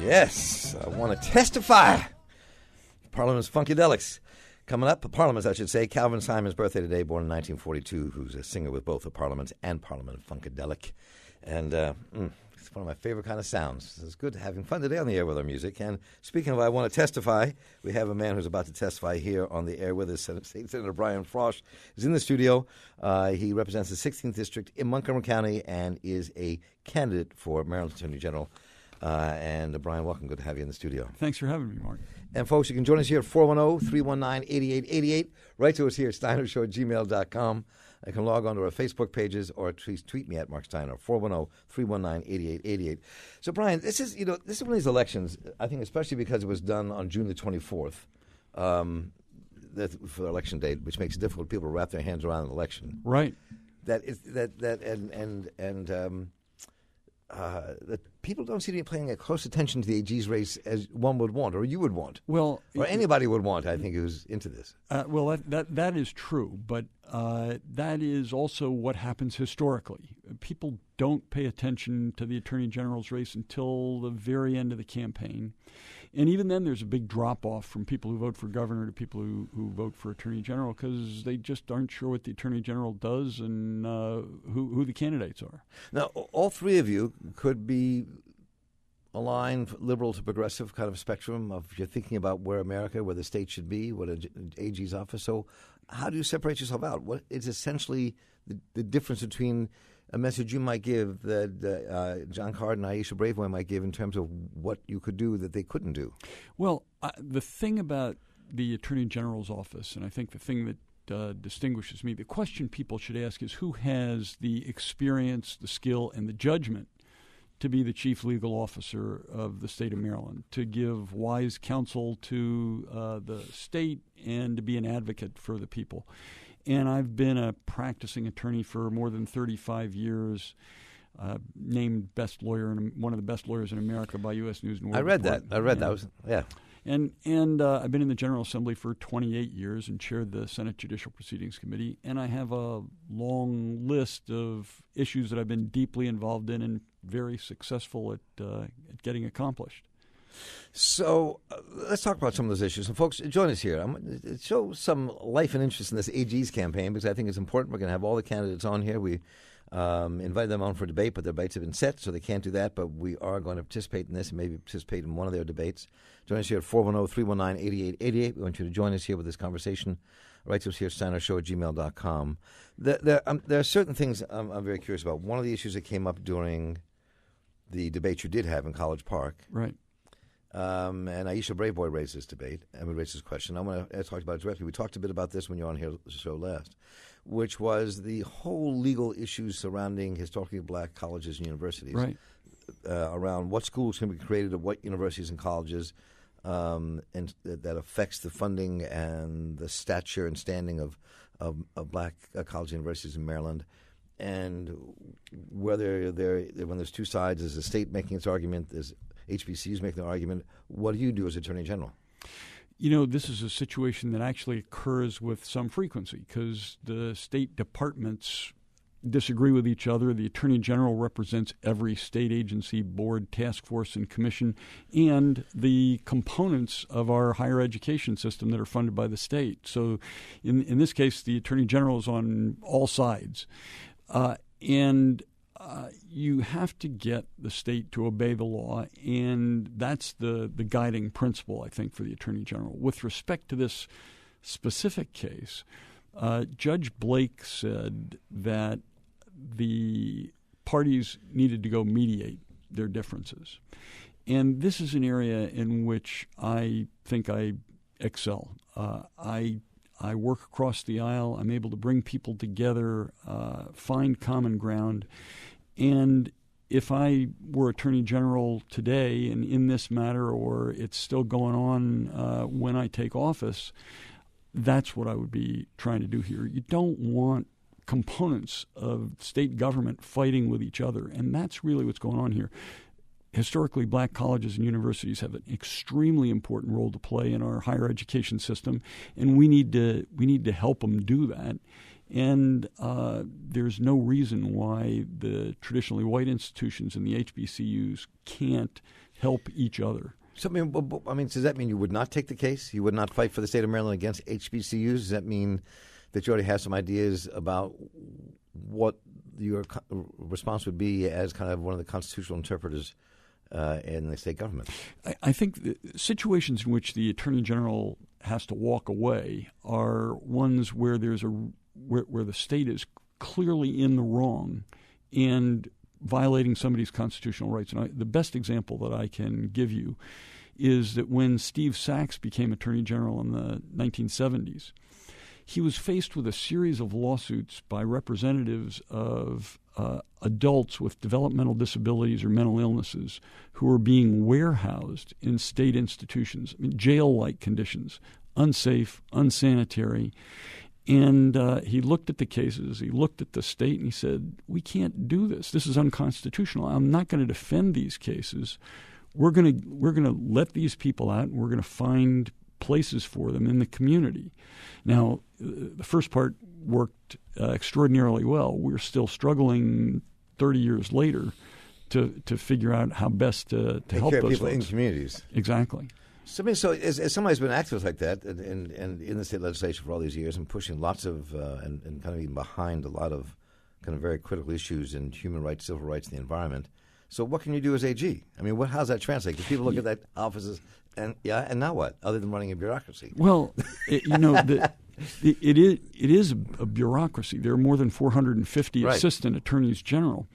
Yes, I want to testify. Parliament's Funkadelics. Coming up, Parliament's, I should say, Calvin Simon's birthday today, born in 1942, who's a singer with both the Parliaments and Parliament Funkadelic. And it's one of my favorite kind of sounds. It's good having fun today on the air with our music. And speaking of I want to testify, we have a man who's about to testify here on the air with us. State Senator Brian Frosh is in the studio. He represents the 16th District in Montgomery County and is a candidate for Maryland Attorney General. And Brian, welcome. Good to have you in the studio. Thanks for having me, Mark. And folks, you can join us here at 410-319-8888. Write to us here at steinershow@gmail.com. You can log on to our Facebook pages or tweet me at Marc Steiner, 410-319-8888. So, Brian, this is one of these elections, I think especially because it was done on June the 24th for election day, which makes it difficult for people to wrap their hands around an election. Right. That people don't seem to be paying close attention to the AG's race as one would want, or you would want, or anybody would want. I think who's into this. Well, that is true, but that is also what happens historically. People don't pay attention to the Attorney General's race until the very end of the campaign. And even then, there's a big drop-off from people who vote for governor to people who vote for Attorney General because they just aren't sure what the Attorney General does and who the candidates are. Now, all three of you could be aligned liberal to progressive kind of spectrum of you're thinking about where the state should be, what an AG's office. So how do you separate yourself out? What is essentially the difference between a message you might give that John Card and Aisha Braveway might give in terms of what you could do that they couldn't do? Well, the thing about the Attorney General's office, and I think the thing that distinguishes me, the question people should ask is who has the experience, the skill, and the judgment to be the chief legal officer of the state of Maryland, to give wise counsel to the state and to be an advocate for the people. And I've been a practicing attorney for more than 35 years, named one of the best lawyers in America by U.S. News & World Report. I read that. Yeah. And I've been in the General Assembly for 28 years and chaired the Senate Judicial Proceedings Committee. And I have a long list of issues that I've been deeply involved in and very successful at getting accomplished. So let's talk about some of those issues. And folks, join us here. I'm going to show some life and interest in this AG's campaign because I think it's important. We're going to have all the candidates on here. We invited them on for debate, but their debates have been set, so they can't do that. But we are going to participate in this and maybe participate in one of their debates. Join us here at 410-319-8888. We want you to join us here with this conversation. Write to us here at steinershow@gmail.com. There are certain things I'm very curious about. One of the issues that came up during the debate you did have in College Park. Right. And Aisha Braveboy raised this debate, and we raised this question. I want to talk about it directly. We talked a bit about this when you were on here the show last, which was the whole legal issues surrounding historically black colleges and universities. Right. Around what schools can be created at what universities and colleges, and that affects the funding and the stature and standing of black college universities in Maryland. And whether when there's two sides, there's the state making its argument, there's HBCUs making an argument. What do you do as Attorney General? This is a situation that actually occurs with some frequency because the state departments disagree with each other. The Attorney General represents every state agency, board, task force, and commission, and the components of our higher education system that are funded by the state. So in this case, the Attorney General is on all sides. You have to get the state to obey the law, and that's the guiding principle, I think, for the Attorney General. With respect to this specific case, Judge Blake said that the parties needed to go mediate their differences. And this is an area in which I think I excel. I work across the aisle. I'm able to bring people together, find common ground. And if I were Attorney General today and in this matter, or it's still going on when I take office, that's what I would be trying to do here. You don't want components of state government fighting with each other, and that's really what's going on here. Historically, black colleges and universities have an extremely important role to play in our higher education system, and we need to help them do that. And there's no reason why the traditionally white institutions and the HBCUs can't help each other. So, I mean, does that mean you would not take the case? You would not fight for the state of Maryland against HBCUs? Does that mean that you already have some ideas about what your response would be as kind of one of the constitutional interpreters in the state government? I think the situations in which the Attorney General has to walk away are ones where where the state is clearly in the wrong and violating somebody's constitutional rights. And the best example that I can give you is that when Steve Sachs became Attorney General in the 1970s, he was faced with a series of lawsuits by representatives of adults with developmental disabilities or mental illnesses who were being warehoused in state institutions, jail-like conditions, unsafe, unsanitary. And he looked at the cases, he looked at the state, and he said, we can't do this. This is unconstitutional. I'm not going to defend these cases. We're going to let these people out, and we're going to find places for them in the community. Now, the first part worked extraordinarily well. We're still struggling 30 years later to figure out how best to help those people folks. In communities. Exactly. So as somebody who's been active like that and in the state legislature for all these years and pushing lots of and kind of even behind a lot of kind of very critical issues in human rights, civil rights, and the environment. So what can you do as AG? I mean, how's that translate? Because people look at that offices and now what? Other than running a bureaucracy? Well, it is a bureaucracy. There are more than 450 right. assistant attorneys general,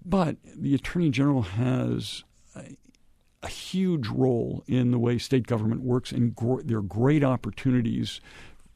but the attorney general has a huge role in the way state government works, and there are great opportunities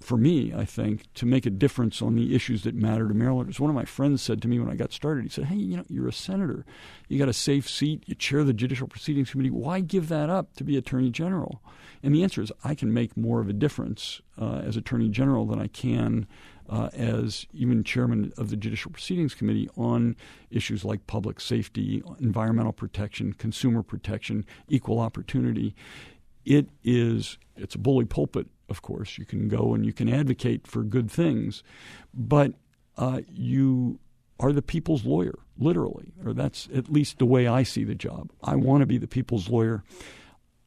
for me, I think, to make a difference on the issues that matter to Marylanders. One of my friends said to me when I got started, he said, hey, you're a senator. You got a safe seat. You chair the Judicial Proceedings Committee. Why give that up to be Attorney General? And the answer is I can make more of a difference as Attorney General than I can as even chairman of the Judicial Proceedings Committee on issues like public safety, environmental protection, consumer protection, equal opportunity. It's a bully pulpit, of course. You can go and you can advocate for good things, but you are the people's lawyer, literally, or that's at least the way I see the job. I want to be the people's lawyer.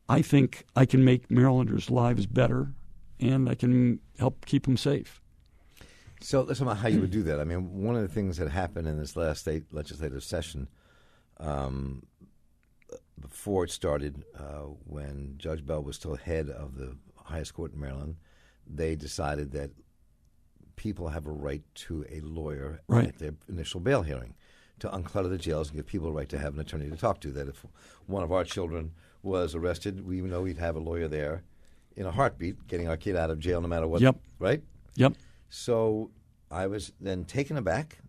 I think I can make Marylanders' lives better, and I can help keep them safe. So let's talk about how you would do that. I mean, one of the things that happened in this last state legislative session before it started, when Judge Bell was still head of the highest court in Maryland, they decided that people have a right to a lawyer right. at their initial bail hearing to unclutter the jails and give people a right to have an attorney to talk to. That if one of our children was arrested, we know we'd have a lawyer there in a heartbeat getting our kid out of jail no matter what. Yep. Right? Yep. So I was then taken aback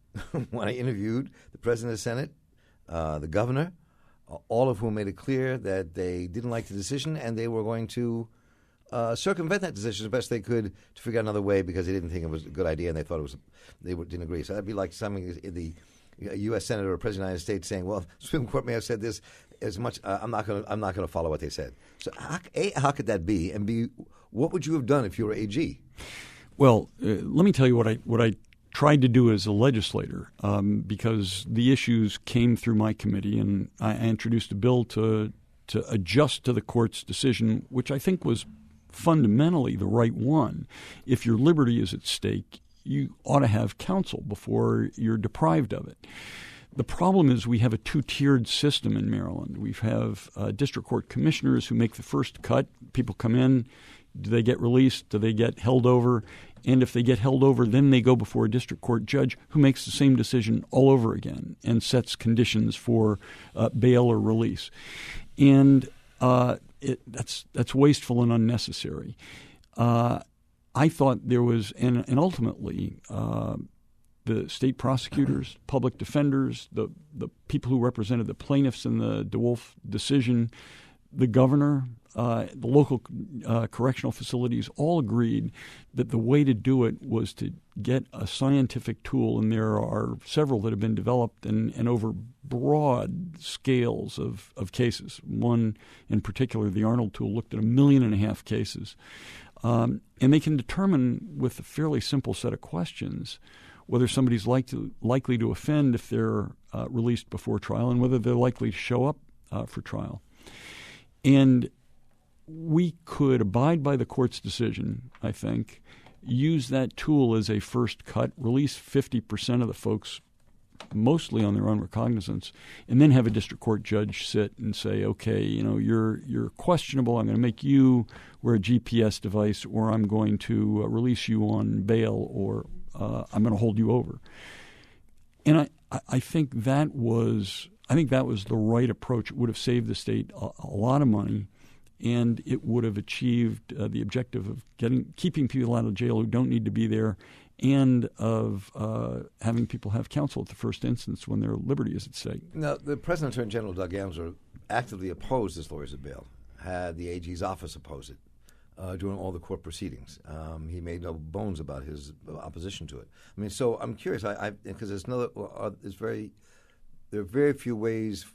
when I interviewed the president of the Senate, the governor, all of whom made it clear that they didn't like the decision and they were going to circumvent that decision as best they could to figure out another way because they didn't think it was a good idea and they thought didn't agree. So that'd be like something the U.S. Senator or President of the United States saying, "Well, the Supreme Court may have said this as much. I'm not going to follow what they said." So how could that be? And B, what would you have done if you were AG? Well, let me tell you what I tried to do as a legislator, because the issues came through my committee, and I introduced a bill to adjust to the court's decision, which I think was fundamentally the right one. If your liberty is at stake, you ought to have counsel before you're deprived of it. The problem is we have a two-tiered system in Maryland. We have district court commissioners who make the first cut. People come in. Do they get released? Do they get held over? And if they get held over, then they go before a district court judge who makes the same decision all over again and sets conditions for bail or release. And that's wasteful and unnecessary. I thought there was, and ultimately, the state prosecutors, public defenders, the people who represented the plaintiffs in the DeWolf decision, the governor, the local correctional facilities all agreed that the way to do it was to get a scientific tool, and there are several that have been developed and over broad scales of cases. One in particular, the Arnold tool, looked at 1.5 million cases. And they can determine with a fairly simple set of questions whether somebody's likely to offend if they're released before trial and whether they're likely to show up for trial. And we could abide by the court's decision, I think, use that tool as a first cut, release 50% of the folks mostly on their own recognizance, and then have a district court judge sit and say, okay, you're questionable. I'm going to make you wear a GPS device, or I'm going to release you on bail, or I'm going to hold you over. And I think that was the right approach. It would have saved the state a lot of money, and it would have achieved the objective of keeping people out of jail who don't need to be there, and of having people have counsel at the first instance when their liberty is at stake. Now, the President Attorney General, Doug Amsler, actively opposed this lawyers of bail, had the AG's office oppose it during all the court proceedings. He made no bones about his opposition to it. I mean, so I'm curious, because there are very few ways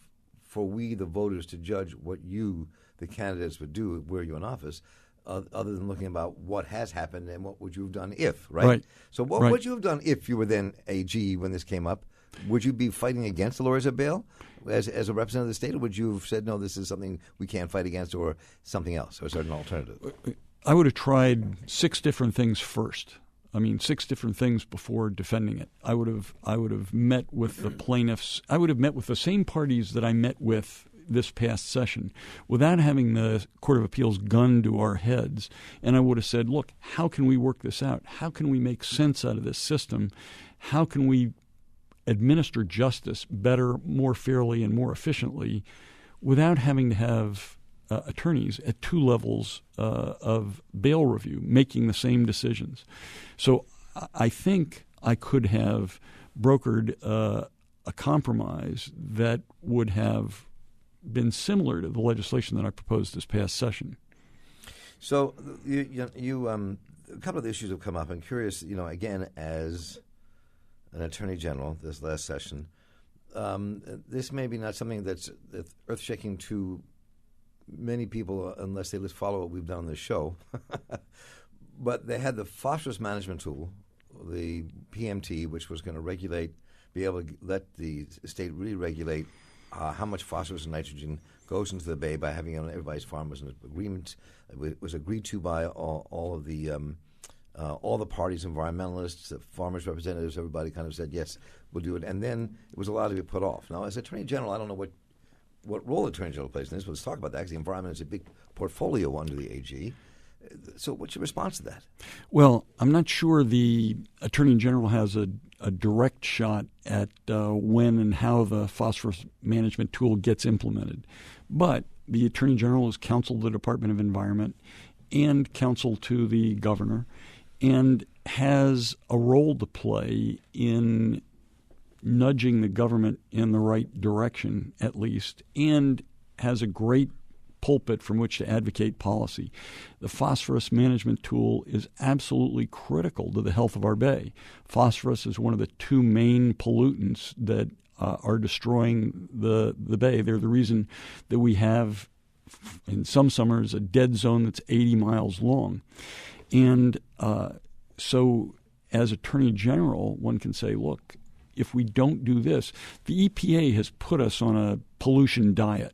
for we, the voters, to judge what you, the candidates, would do were you in office, other than looking about what has happened and what would you have done if, right? So what would you have done if you were then AG when this came up? Would you be fighting against the lawyers of bail as a representative of the state, or would you have said, no, this is something we can't fight against, or something else, or is there an alternative? I would have tried 6 different things first. 6 different things before defending it. I would have met with the plaintiffs. I would have met with the same parties that I met with this past session without having the Court of Appeals gun to our heads. And I would have said, look, how can we work this out? How can we make sense out of this system? How can we administer justice better, more fairly, and more efficiently without having to have attorneys at 2 levels of bail review making the same decisions? So I think I could have brokered a compromise that would have been similar to the legislation that I proposed this past session. So you a couple of the issues have come up. I'm curious, again, as an attorney general this last session, this may be not something that's earth-shaking to many people unless they just follow what we've done on this show. But they had the phosphorus management tool, the PMT, which was going to be able to let the state really regulate how much phosphorus and nitrogen goes into the bay by having it on everybody's farm. Was an agreement. It was agreed to by all the parties, environmentalists, farmers' representatives. Everybody kind of said, yes, we'll do it. And then it was allowed to be put off. Now, as Attorney General, I don't know what role the Attorney General plays in this, but let's talk about that, because the environment is a big portfolio under the AG. So what's your response to that? Well, I'm not sure the Attorney General has a direct shot at when and how the phosphorus management tool gets implemented. But the Attorney General is counsel to the Department of Environment and counsel to the governor, and has a role to play in nudging the government in the right direction, at least, and has a great pulpit from which to advocate policy. The phosphorus management tool is absolutely critical to the health of our bay. Phosphorus is one of the 2 main pollutants that are destroying the bay. They're the reason that we have, in some summers, a dead zone that's 80 miles long. And so as Attorney General, one can say, look, if we don't do this, the EPA has put us on a pollution diet.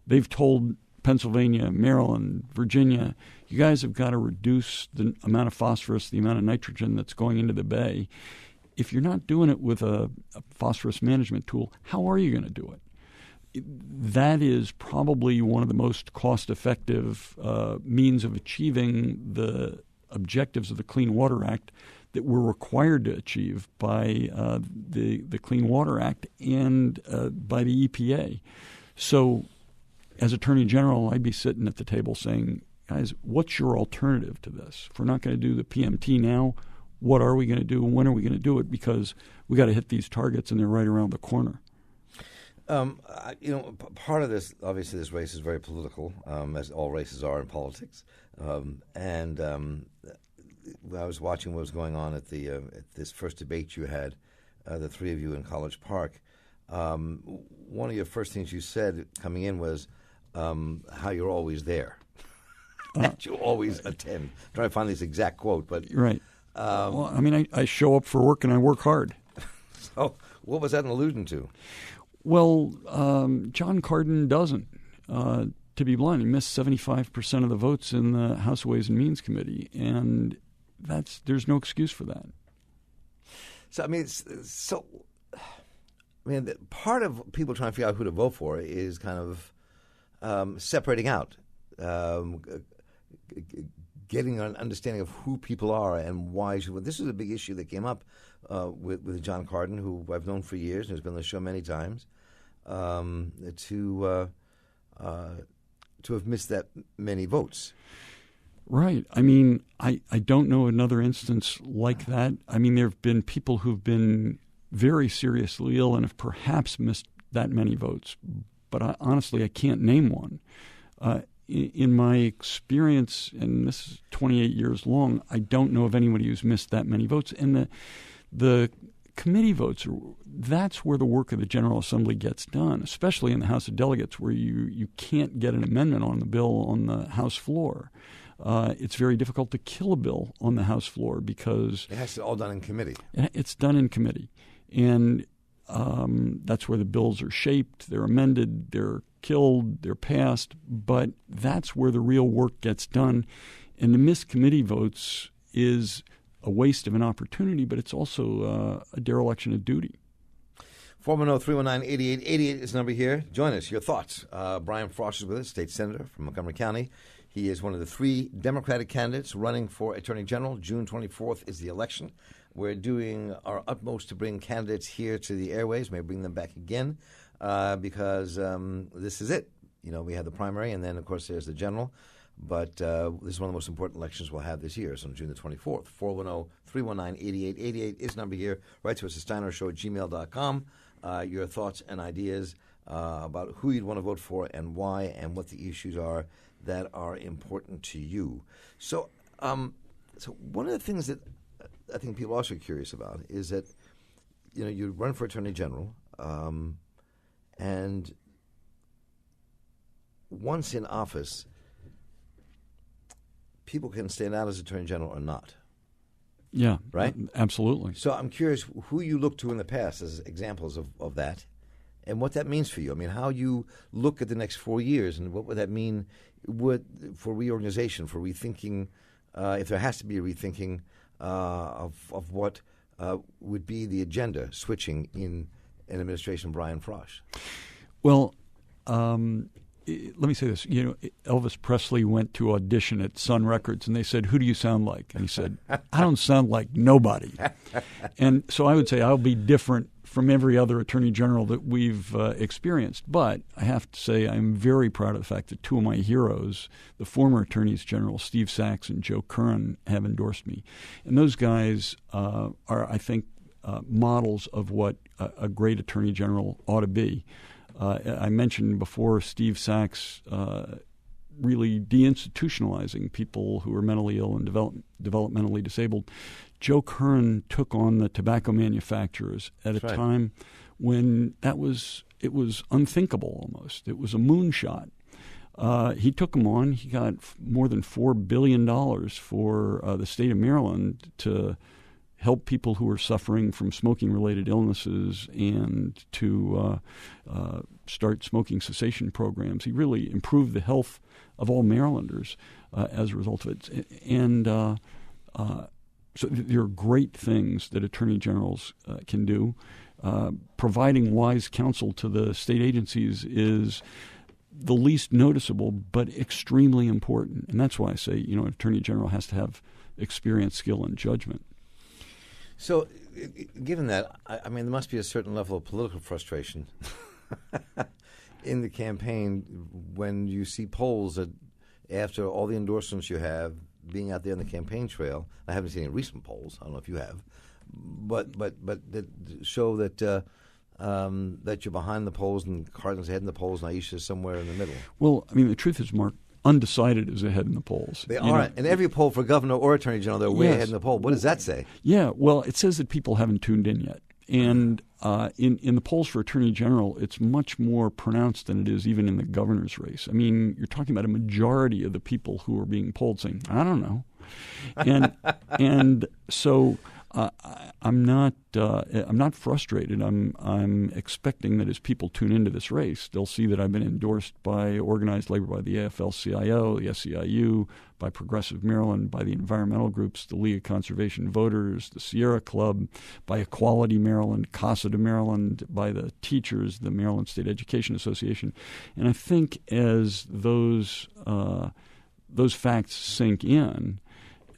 They've told Pennsylvania, Maryland, Virginia, you guys have got to reduce the amount of phosphorus, the amount of nitrogen that's going into the bay. If you're not doing it with a phosphorus management tool, how are you going to do it? That is probably one of the most cost-effective means of achieving the objectives of the Clean Water Act that we're required to achieve by the Clean Water Act and by the EPA. So as Attorney General, I'd be sitting at the table saying, guys, what's your alternative to this? If we're not going to do the PMT now, what are we going to do? When are we going to do it? Because we got to hit these targets, and they're right around the corner. Part of this, obviously, this race is very political, as all races are in politics. I was watching what was going on at this first debate you had, the 3 of you in College Park. One of your first things you said coming in was how you're always there, that you always attend. I'm trying to find this exact quote, but right. Well, I show up for work and I work hard. So, what was that an allusion to? Well, John Carden doesn't. to be blunt, he missed 75% of the votes in the House Ways and Means Committee, and there's no excuse for that. So part of people trying to figure out who to vote for is kind of separating out, getting an understanding of who people are and why. This is a big issue that came up with John Carden, who I've known for years and has been on the show many times, to have missed that many votes. Right. I mean, I don't know another instance like that. I mean, there have been people who've been very seriously ill and have perhaps missed that many votes, but honestly, I can't name one. In my experience, and this is 28 years long, I don't know of anybody who's missed that many votes. And the committee votes, that's where the work of the General Assembly gets done, especially in the House of Delegates, where you can't get an amendment on the bill on the House floor. It's very difficult to kill a bill on the House floor because it has to be all done in committee. It's done in committee. And that's where the bills are shaped, they're amended, they're killed, they're passed, but that's where the real work gets done. And to miss committee votes is a waste of an opportunity, but it's also a dereliction of duty. 410-319-8888 is the number here. Join us. Your thoughts. Brian Frosh is with us, state senator from Montgomery County. He is one of the 3 Democratic candidates running for Attorney General. June 24th is the election. We're doing our utmost to bring candidates here to the airways, maybe bring them back again, because this is it. You know, we have the primary, and then, of course, there's the general. But this is one of the most important elections we'll have this year. It's on June the 24th. 410-319-8888 is the number here. Write to us at steinershow@gmail.com. Your thoughts and ideas about who you'd want to vote for and why, and what the issues are that are important to you. So one of the things that I think people are also curious about is that, you know, you run for Attorney General, and once in office, people can stand out as Attorney General or not. Yeah, right? Absolutely. So I'm curious who you look to in the past as examples of that, and what that means for you. I mean, how you look at the next 4 years, and what would that mean for reorganization, for rethinking, if there has to be a rethinking of what would be the agenda switching in an administration Brian Frosh? Well, let me say this. You know, Elvis Presley went to audition at Sun Records, and they said, "Who do you sound like?" And he said, "I don't sound like nobody." And so I would say I'll be different from every other Attorney General that we've experienced. But I have to say I'm very proud of the fact that 2 of my heroes, the former Attorneys General, Steve Sachs and Joe Curran, have endorsed me. And those guys are, I think, models of what a great Attorney General ought to be. I mentioned before Steve Sachs really deinstitutionalizing people who are mentally ill and developmentally disabled. Joe Curran took on the tobacco manufacturers at a time when it was unthinkable almost. It was a moonshot. He took them on. He got more than $4 billion for the state of Maryland to help people who are suffering from smoking-related illnesses and to start smoking cessation programs. He really improved the health of all Marylanders as a result of it. And so there are great things that attorney generals can do. Providing wise counsel to the state agencies is the least noticeable but extremely important. And that's why I say, you know, an attorney general has to have experience, skill, and judgment. So, given that, I mean, there must be a certain level of political frustration in the campaign when you see polls that, after all the endorsements you have, being out there on the campaign trail. I haven't seen any recent polls. I don't know if you have, but that show that that you're behind the polls and Cardin's ahead in the polls, and Aisha's somewhere in the middle. Well, I mean, the truth is, Mark, undecided is ahead in the polls. They are. In every poll for governor or attorney general, they're way ahead in the poll. What does that say? Yeah, well, it says that people haven't tuned in yet. And in the polls for attorney general, it's much more pronounced than it is even in the governor's race. I mean, you're talking about a majority of the people who are being polled saying, I don't know. And so I'm not frustrated. I'm expecting that as people tune into this race, they'll see that I've been endorsed by organized labor, by the AFL-CIO, the SEIU, by Progressive Maryland, by the environmental groups, the League of Conservation Voters, the Sierra Club, by Equality Maryland, Casa de Maryland, by the teachers, the Maryland State Education Association. And I think as those facts sink in,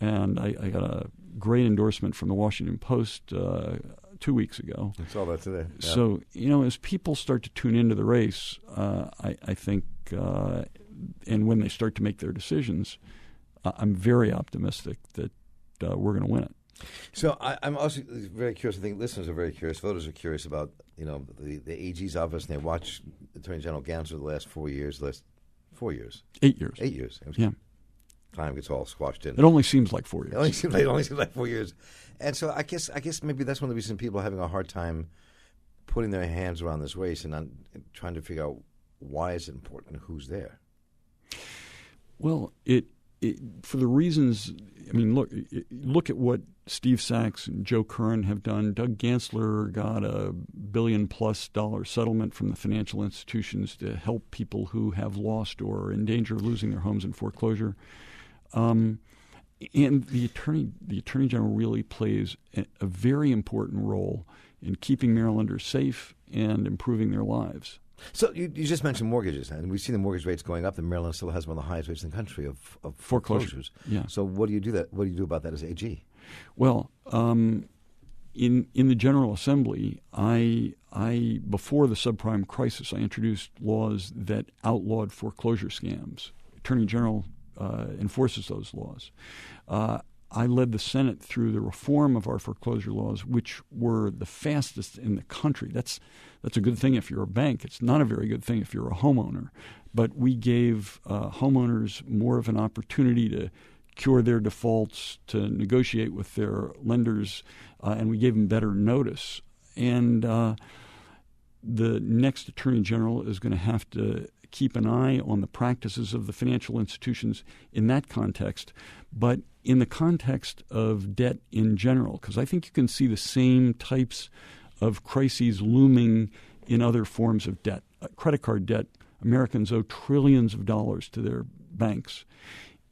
and I got a great endorsement from the Washington Post 2 weeks ago. I saw that today. Yeah. So, as people start to tune into the race, I think, and when they start to make their decisions, I'm very optimistic that we're going to win it. So I'm also very curious. I think listeners are very curious. Voters are curious about, the AG's office, and they watch Attorney General Gantz the last 4 years. 8 years. 8 years. Yeah. Time gets all squashed in. It only seems like 4 years. It only seems like 4 years. And so I guess maybe that's one of the reasons people are having a hard time putting their hands around this race and trying to figure out why it's important and who's there. Well, it for the reasons, look at what Steve Sachs and Joe Curran have done. Doug Gansler got a $1 billion+ settlement from the financial institutions to help people who have lost or are in danger of losing their homes in foreclosure. And the attorney general really plays a very important role in keeping Marylanders safe and improving their lives. So you just mentioned mortgages, and we've seen the mortgage rates going up, and Maryland still has one of the highest rates in the country of foreclosures. Yeah. So what do you do about that as AG? Well, in the General Assembly, I before the subprime crisis, I introduced laws that outlawed foreclosure scams. Attorney General enforces those laws. I led the Senate through the reform of our foreclosure laws, which were the fastest in the country. That's a good thing if you're a bank. It's not a very good thing if you're a homeowner. But we gave homeowners more of an opportunity to cure their defaults, to negotiate with their lenders, and we gave them better notice. And the next Attorney General is going to have to keep an eye on the practices of the financial institutions in that context, but in the context of debt in general, because I think you can see the same types of crises looming in other forms of debt. Credit card debt, Americans owe trillions of dollars to their banks,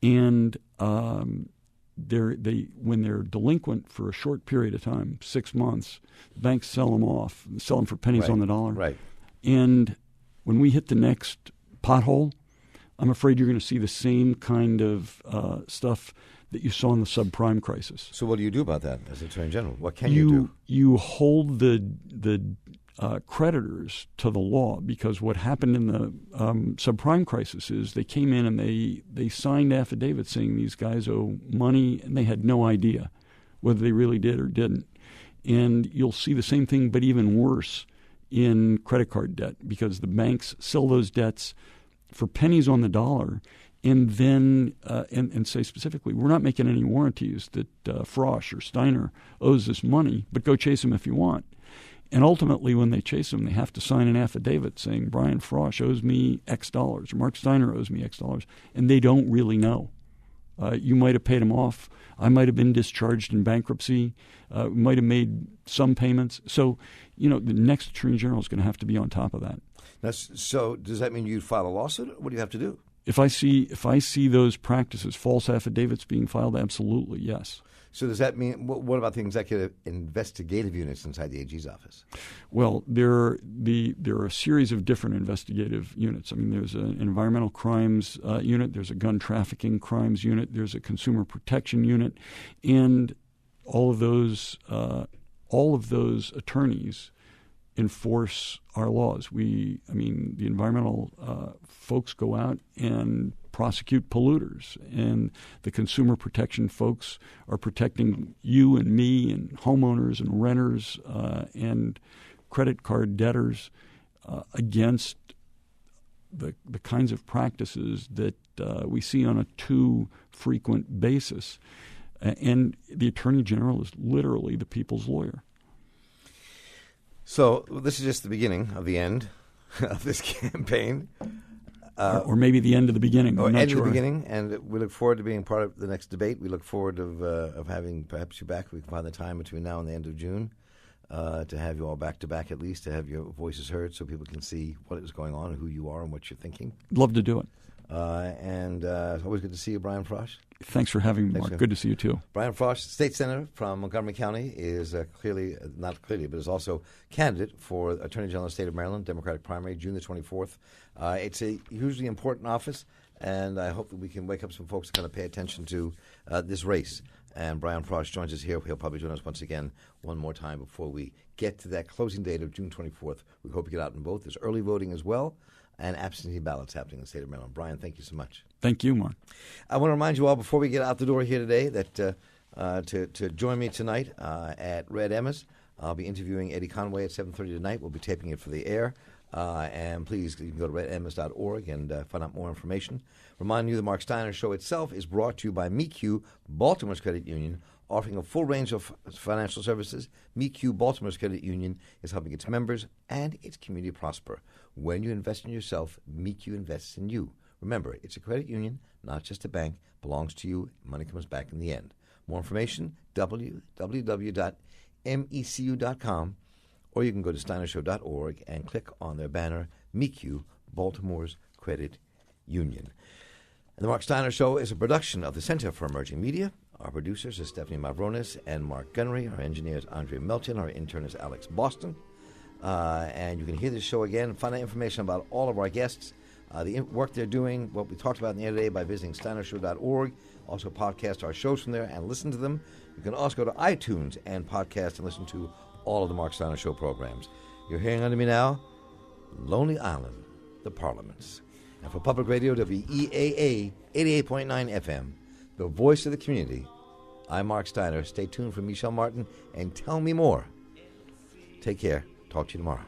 and when they're delinquent for a short period of time, 6 months, banks sell them for pennies on the dollar. Right. And when we hit the next pothole, I'm afraid you're going to see the same kind of stuff that you saw in the subprime crisis. So what do you do about that as Attorney General? What can you do? You hold the creditors to the law, because what happened in the subprime crisis is they came in and they signed affidavits saying these guys owe money, and they had no idea whether they really did or didn't. And you'll see the same thing, but even worse, in credit card debt, because the banks sell those debts for pennies on the dollar, and then and say specifically, we're not making any warranties that Frosh or Steiner owes this money, but go chase him if you want. And ultimately, when they chase him, they have to sign an affidavit saying Brian Frosh owes me X dollars, or Marc Steiner owes me X dollars, and they don't really know. You might have paid him off. I might have been discharged in bankruptcy. We might have made some payments. So, the next Attorney General is going to have to be on top of that. So does that mean you'd file a lawsuit? What do you have to do? If I see those practices, false affidavits being filed, absolutely, yes. So does that mean, what about the executive investigative units inside the AG's office? Well, there are a series of different investigative units. I mean, there's an environmental crimes unit, there's a gun trafficking crimes unit, there's a consumer protection unit, and all of those attorneys enforce our laws. The environmental folks go out and prosecute polluters, and the consumer protection folks are protecting you and me and homeowners and renters and credit card debtors against the kinds of practices that we see on a too frequent basis. And the Attorney General is literally the people's lawyer. So this is just the beginning of the end of this campaign. or maybe the end of the beginning. Or I'm not end sure. of the beginning, and we look forward to being part of the next debate. We look forward of having perhaps you back. We can find the time between now and the end of June to have you all back to back, at least to have your voices heard, so people can see what is going on, who you are, and what you're thinking. Love to do it. And it's always good to see you, Brian Frosh. Thanks for having me, Mark. Good to see you too. Brian Frosh, state senator from Montgomery County, is not clearly, but is also candidate for Attorney General of the State of Maryland, Democratic primary, June the 24th. It's a hugely important office, and I hope that we can wake up some folks to kind of pay attention to this race. And Brian Frosh joins us here. He'll probably join us once again one more time before we get to that closing date of June 24th. We hope you get out in both. There's early voting as well, and absentee ballots happening in the state of Maryland. Brian, thank you so much. Thank you, Mark. I want to remind you all before we get out the door here today that to join me tonight at Red Emma's, I'll be interviewing Eddie Conway at 7:30 tonight. We'll be taping it for the air. And please, you can go to redemmas.org and find out more information. Remind you the Marc Steiner Show itself is brought to you by MeQ, Baltimore's credit union, offering a full range of financial services. MeQ, Baltimore's credit union, is helping its members and its community prosper. When you invest in yourself, MeQ invests in you. Remember, it's a credit union, not just a bank. Belongs to you. Money comes back in the end. More information, www.mecu.com, or you can go to steinershow.org and click on their banner, MeQ, Baltimore's Credit Union. And the Marc Steiner Show is a production of the Center for Emerging Media. Our producers are Stephanie Mavronis and Mark Gunnery. Our engineer is Andre Melton. Our intern is Alex Boston. And you can hear this show again, find out information about all of our guests, the work they're doing, what we talked about in the air today by visiting steinershow.org. Also podcast our shows from there and listen to them. You can also go to iTunes and podcast and listen to all of the Marc Steiner Show programs. You're hearing under me now, Lonely Island, the Parliaments. And for Public Radio, WEAA 88.9 FM, the voice of the community, I'm Marc Steiner. Stay tuned for Michelle Martin and Tell Me More. Take care. Talk to you tomorrow.